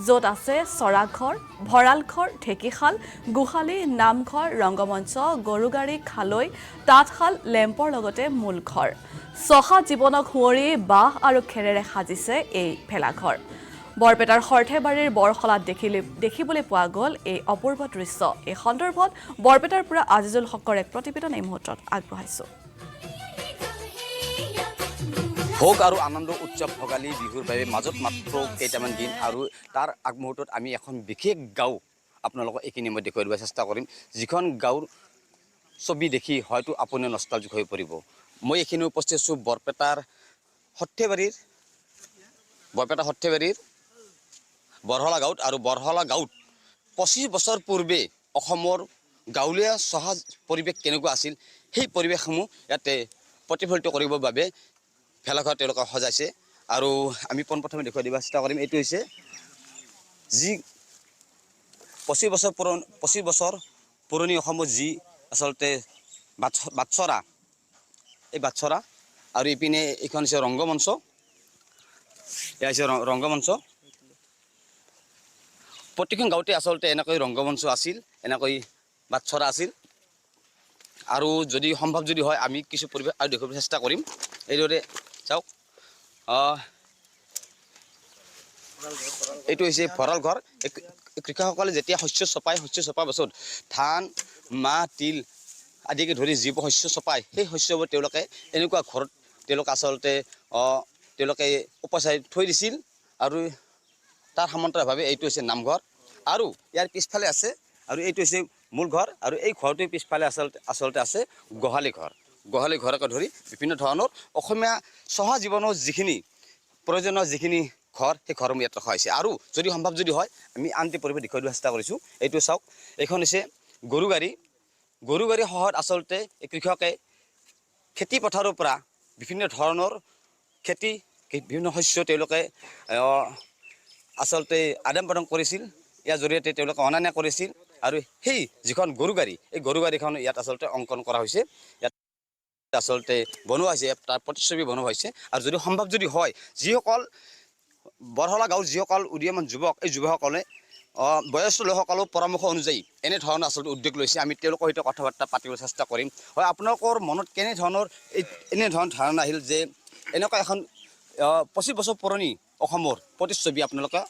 য'ত আছে চৰাঘৰ, ভঁৰালঘৰ, ঢেঁকীশাল, গোহালি, নামঘৰ, ৰংগমঞ্চ, গৰুগাড়ী, খালৈ, তাঁতশাল, লেম্পৰ লগতে মূল ঘৰ। চহা জীৱনক সুঁৱৰি বাঁহ আৰু খেৰেৰে সাজিছে এই ভেলাঘৰ। বৰপেটাৰ সৰ্থেবাৰীৰ বৰশলাত দেখিবলৈ পোৱা গ'ল এই অপূৰ্ব দৃশ্য। এই সন্দৰ্ভত বৰপেটাৰ পৰা আজিজুল হকৰ এক প্ৰতিবেদন এই মুহূৰ্তত আগবঢ়াইছোঁ। ভোগ আৰু আনন্দ উৎসৱ ভোগালী বিহুৰ বাবে মাজত মাত্ৰ কেইটামান দিন আৰু তাৰ আগমুহূৰ্তত আমি এখন বিশেষ গাঁও আপোনালোকক এইখিনি মই দেখুৱাই দিবলৈ চেষ্টা কৰিম, যিখন গাঁৱৰ ছবি দেখি হয়তো আপুনি নষ্টালজিক হৈ পৰিব। মই এইখিনি উপস্থিত আছোঁ বৰপেটাৰ সৰ্থেবাৰীৰ বৰহলা গাঁৱত। আৰু বৰহলা গাঁৱত 25 বছৰ পূৰ্বে অসমৰ গাঁৱলীয়া চহা পৰিৱেশ কেনেকুৱা আছিল, সেই পৰিৱেশসমূহ ইয়াতে প্ৰতিফলিত কৰিবৰ বাবে ভেলাঘৰ তেওঁলোকে সজাইছে। আৰু আমি পোনপ্ৰথমে দেখুৱাই দিব চেষ্টা কৰিম। এইটো হৈছে যি 25 বছৰ পুৰণি অসমৰ যি আচলতে বাটচৰা, এই বাটচৰা। আৰু ইপিনে এইখন হৈছে ৰংগমঞ্চ, এয়া হৈছে ৰংগমঞ্চ। প্ৰতিখন গাঁৱতে আচলতে এনেকৈ ৰংগমঞ্চ আছিল, এনেকৈ বাটচৰা আছিল। আৰু যদি সম্ভৱ যদি হয় আমি কিছু পৰিৱেশ আৰু দেখুৱাবলৈ চেষ্টা কৰিম। এইদৰে চাওক, এইটো হৈছে ভঁৰাল ঘৰ। কৃষকসকলে যেতিয়া শস্য চপায় পাছত ধান, মাহ, তিল আদিকে ধৰি যিবোৰ শস্য চপায়, সেই শস্যবোৰ তেওঁলোকে এনেকুৱা ঘৰত তেওঁলোকে আচলতে তেওঁলোকে উপচাই থৈ দিছিল। আৰু তাৰ সমান্তৰালভাৱে এইটো হৈছে নামঘৰ, আৰু ইয়াৰ পিছফালে আছে, আৰু এইটো হৈছে মূল ঘৰ, আৰু এই ঘৰটোৰ পিছফালে আচলতে আছে গোহালি ঘৰকে ধৰি বিভিন্ন ধৰণৰ অসমীয়া চহা জীৱনৰ যিখিনি প্ৰয়োজনীয় যিখিনি ঘৰ, সেই ঘৰসমূহ ইয়াত ৰখা হৈছে। আৰু যদি সম্ভৱ যদি হয় আমি আনটি পৰিৱেশ দেখুৱাই দিব চেষ্টা কৰিছোঁ। এইটো চাওক, এইখন হৈছে গৰুগাড়ী সহায়ত আচলতে এই কৃষকে খেতি পথাৰৰ পৰা বিভিন্ন ধৰণৰ বিভিন্ন শস্য তেওঁলোকে আচলতে আদান প্ৰদান কৰিছিল। ইয়াৰ জৰিয়তে তেওঁলোকে অনা নিয়া কৰিছিল। আৰু সেই যিখন গৰুগাড়ী, এই গৰুগাড়ীখন ইয়াত আচলতে অংকন কৰা হৈছে, ইয়াত আচলতে বনোৱা হৈছে, তাৰ প্ৰতিচ্ছবি বনোৱা হৈছে। আৰু যদি সম্ভৱ যদি হয়, যিসকল বৰহলা গাঁৱৰ যিসকল উদীয়মান যুৱক, এই যুৱকসকলে বয়স্ক লোকসকলৰ পৰামৰ্শ অনুযায়ী এনেধৰণৰ আচলতে উদ্যোগ লৈছে। আমি তেওঁলোকৰ সৈতে কথা বাৰ্তা পাতিবলৈ চেষ্টা কৰিম। হয়, আপোনালোকৰ মনত এনেধৰণৰ ধাৰণা আহিল যে এনেকুৱা এখন 25 বছৰ পুৰণি অসমৰ প্ৰতিচ্ছবি আপোনালোকে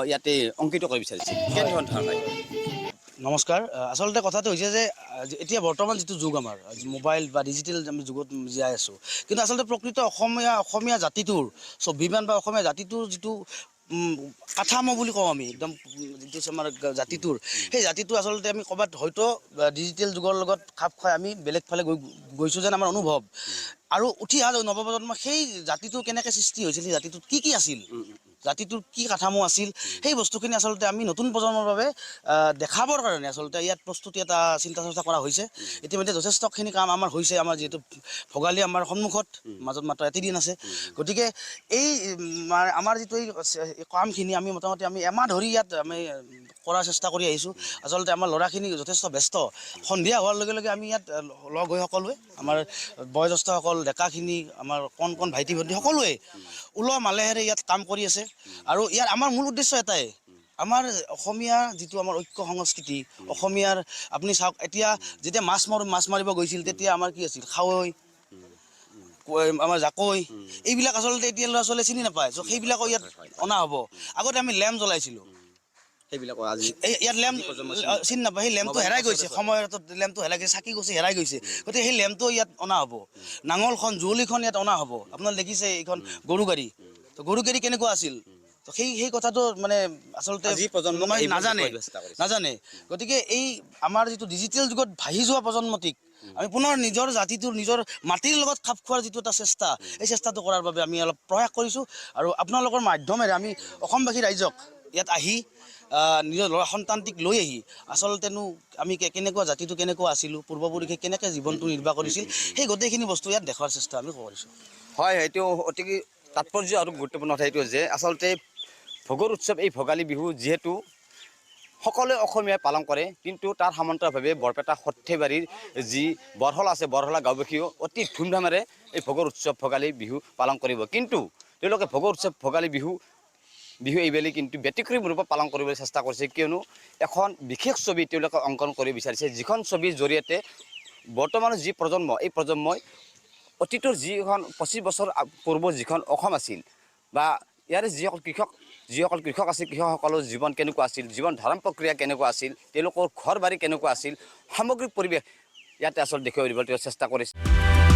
ইয়াতে অংকিত কৰিব বিচাৰিছে, কেনেধৰণৰ ধাৰণা? নমস্কাৰ। আচলতে কথাটো হৈছে যে এতিয়া বৰ্তমান যিটো যুগ আমাৰ মোবাইল বা ডিজিটেল আমি যুগত জীয়াই আছোঁ, কিন্তু আচলতে প্ৰকৃত অসমীয়া জাতিটোৰ স্বাভিমান বা অসমীয়া জাতিটোৰ যিটো কাঠামো বুলি কওঁ আমি, একদম যিটো আমাৰ জাতিটোৰ, সেই জাতিটো আচলতে আমি ক'ৰবাত হয়তো ডিজিটেল যুগৰ লগত খাপ খুৱাই আমি বেলেগ ফালে গৈছোঁ যেন আমাৰ অনুভৱ। আৰু উঠি অহা নৱপ্ৰজন্ম সেই জাতিটো কেনেকৈ সৃষ্টি হৈছিল, সেই জাতিটোত কি আছিল, জাতিটোৰ কি কাঠামো আছিল, সেই বস্তুখিনি আচলতে আমি নতুন প্ৰজন্মৰ বাবে দেখাবৰ কাৰণে আচলতে ইয়াত প্ৰস্তুতি এটা চিন্তা চৰ্চা কৰা হৈছে। ইতিমধ্যে যথেষ্টখিনি কাম আমাৰ হৈছে। আমাৰ যিহেতু ভোগালী আমাৰ সন্মুখত, মাজত মাত্ৰ এটি দিন আছে। গতিকে এই আমাৰ যিটো এই কামখিনি আমি মোটামুটি এমাহ ধৰি ইয়াত আমি কৰাৰ চেষ্টা কৰি আহিছোঁ। আচলতে আমাৰ ল'ৰাখিনি যথেষ্ট ব্যস্ত। সন্ধিয়া হোৱাৰ লগে লগে আমি ইয়াত লগ হৈ সকলোৱে, আমাৰ বয়োজ্যেষ্ঠসকল, ডেকাখিনি, আমাৰ কণ ভাইটি ভণ্টি সকলোৱে উলহ মালহেৰে ইয়াত কাম কৰি আছে। আৰু ইয়াৰ আমাৰ মূল উদ্দেশ্য এটাই, আমাৰ অসমীয়া যিটো আমাৰ ঐক্য সংস্কৃতি, অসমীয়াৰ আপুনি চাওক, এতিয়া যেতিয়া মাছ মাৰিব গৈছিল তেতিয়া আমাৰ কি আছিল, খাৱৈ, আমাৰ জাকৈ, এইবিলাক আচলতে এতিয়া ল'ৰা ছোৱালীয়ে চিনি নাপায়। চ' সেইবিলাকো ইয়াত অনা হ'ব। আগতে আমি লেম্প জ্বলাইছিলোঁ, সেইবিলাক আজি ইয়াত লেম্প চিনি নাপায়। সেই লেম্পটো হেৰাই গৈছে, সময়ৰ লেম্পটো হেৰাই গৈছে, চাকি গছি হেৰাই গৈছে। গতিকে সেই লেম্পটো ইয়াত অনা হ'ব। নাঙলখন, যুঁৱলিখন ইয়াত অনা হ'ব। আপোনালোকে দেখিছে এইখন গৰু গাড়ী, তো গৰু গাড়ী কেনেকুৱা আছিল, তো সেই কথাটো মানে আচলতে নাজানে। গতিকে এই আমাৰ যিটো ডিজিটেল যুগত ভাহি যোৱা প্ৰজন্মটিক আমি পুনৰ নিজৰ জাতিটোৰ, নিজৰ মাটিৰ লগত খাপ খোৱাৰ যিটো এটা চেষ্টা, এই চেষ্টাটো কৰাৰ বাবে আমি অলপ প্ৰয়াস কৰিছোঁ। আৰু আপোনালোকৰ মাধ্যমেৰে আমি অসমবাসী ৰাইজক ইয়াত আহি নিজৰ ল'ৰা সন্তানটিক লৈ আহি আচলতেনো আমি কেনেকুৱা জাতিটো কেনেকুৱা আছিলোঁ, পূৰ্বপুৰুষে কেনেকৈ জীৱনটো নিৰ্বাহ কৰিছিল, সেই গোটেইখিনি বস্তু ইয়াত দেখুৱাৰ চেষ্টা আমি কৰিছোঁ। হয়, এইটো অতি তাৎপৰ্য আৰু গুৰুত্বপূৰ্ণ কথা এইটো যে আচলতে ভোগৰ উৎসৱ, এই ভোগালী বিহু যিহেতু সকলোৱে অসমীয়াই পালন কৰে, কিন্তু তাৰ সমান্তৰালভাৱে বৰপেটা সৰ্থেবাৰীৰ যি বৰহলা আছে, বৰহলা গাঁওবাসীও অতি ধুমধামেৰে এই ভোগৰ উৎসৱ ভোগালী বিহু পালন কৰিব। কিন্তু তেওঁলোকে ভোগৰ উৎসৱ ভোগালী বিহু বিহু এইবেলি কিন্তু ব্যতিক্ৰমী ৰূপত পালন কৰিবলৈ চেষ্টা কৰিছে কিয়নো এখন বিশেষ ছবি তেওঁলোকে অংকন কৰিব বিচাৰিছে যিখন ছবিৰ জৰিয়তে বৰ্তমানৰ যি প্ৰজন্ম এই প্ৰজন্মই অতীতৰ যিখন 25 বছৰ পূৰ্বৰ যিখন অসম আছিল বা ইয়াৰে যিসকল কৃষক আছিল কৃষকসকলৰ জীৱন কেনেকুৱা আছিল জীৱন ধাৰণ প্ৰক্ৰিয়া কেনেকুৱা আছিল তেওঁলোকৰ ঘৰ বাৰী কেনেকুৱা আছিল সামগ্ৰিক পৰিৱেশ ইয়াতে আচলতে দেখুৱাই দিবলৈ চেষ্টা কৰিছে